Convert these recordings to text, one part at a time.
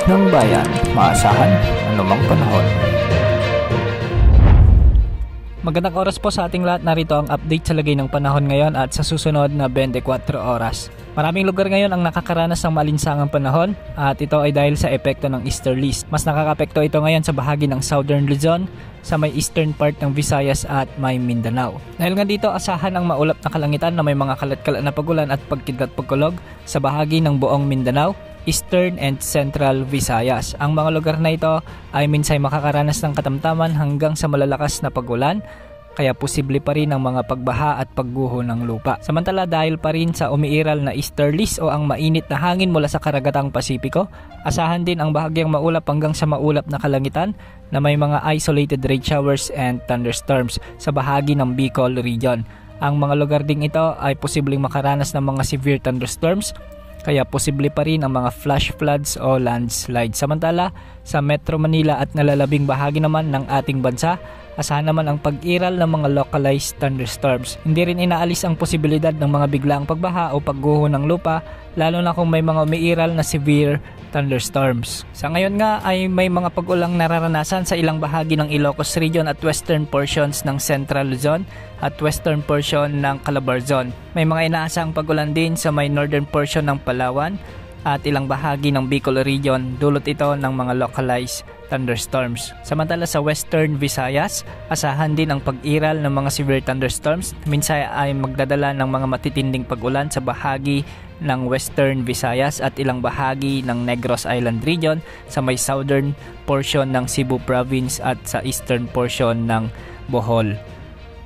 ng bayan, maasahan anumang panahon. Magandang oras po sa ating lahat. Narito ang update sa lagay ng panahon ngayon at sa susunod na 24 oras. Maraming lugar ngayon ang nakakaranas ng maalinsangang panahon at ito ay dahil sa epekto ng easterlies. Mas nakakapekto ito ngayon sa bahagi ng Southern Luzon, sa may eastern part ng Visayas at may Mindanao. Dahil nga dito, asahan ang maulap na kalangitan na may mga kalat-kalat na pagulan at pagkidlat pagkulog sa bahagi ng buong Mindanao, Eastern and Central Visayas. Ang mga lugar na ito ay minsay makakaranas ng katamtaman hanggang sa malalakas na pagulan, kaya posible pa rin ang mga pagbaha at pagguho ng lupa. Samantala, dahil pa rin sa umiiral na easterlies o ang mainit na hangin mula sa karagatang Pasipiko, asahan din ang bahagyang maulap hanggang sa maulap na kalangitan na may mga isolated rain showers and thunderstorms sa bahagi ng Bicol region. Ang mga lugar ding ito ay posibleng makaranas ng mga severe thunderstorms, kaya posible pa rin ang mga flash floods o landslides. Samantala, sa Metro Manila at nalalabing bahagi naman ng ating bansa, asahan naman ang pag-iral ng mga localized thunderstorms. Hindi rin inaalis ang posibilidad ng mga biglaang pagbaha o pagguho ng lupa, lalo na kung may mga umiiral na severe thunderstorms. Sa ngayon nga ay may mga pag-ulang nararanasan sa ilang bahagi ng Ilocos Region at western portions ng Central Luzon at western portion ng Calabarzon. May mga inaasang pag-ulan din sa may northern portion ng Palawan at ilang bahagi ng Bicol Region, dulot ito ng mga localized thunderstorms. Samantala sa western Visayas, asahan din ang pag-iral ng mga severe thunderstorms. Minsan ay magdadala ng mga matitinding pag-ulan sa bahagi ng western Visayas at ilang bahagi ng Negros Island Region, sa may southern portion ng Cebu Province at sa eastern portion ng Bohol.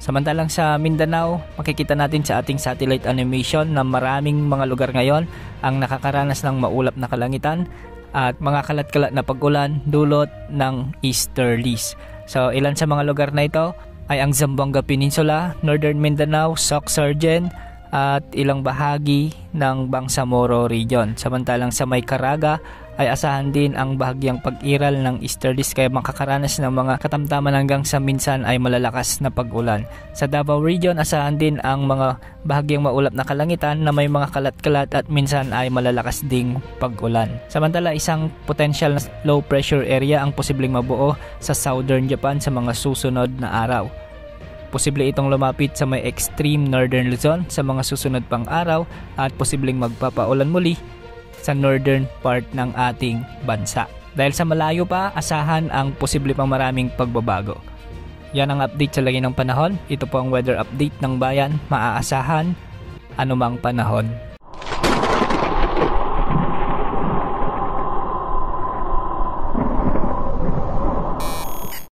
Samantalang sa Mindanao, makikita natin sa ating satellite animation na maraming mga lugar ngayon ang nakakaranas ng maulap na kalangitan at mga kalat-kalat na pag-ulan dulot ng easterlies. So ilan sa mga lugar na ito ay ang Zamboanga Peninsula, Northern Mindanao, Soc-Sargen at ilang bahagi ng Bangsamoro Region. Samantalang sa may Caraga ay asahan din ang bahagyang pag-iral ng easterlies, kaya makakaranas ng mga katamtaman hanggang sa minsan ay malalakas na pag-ulan. Sa Davao Region, asahan din ang mga bahagyang maulap na kalangitan na may mga kalat-kalat at minsan ay malalakas ding pag-ulan. Samantala, isang potential na low pressure area ang posibleng mabuo sa Southern Japan sa mga susunod na araw. Posible itong lumapit sa may extreme northern Luzon sa mga susunod pang araw at posibleng magpapaulan muli sa northern part ng ating bansa. Dahil sa malayo pa, asahan ang posible pang maraming pagbabago. Yan ang update sa lagay ng panahon. Ito po ang weather update ng bayan, maaasahan anumang panahon.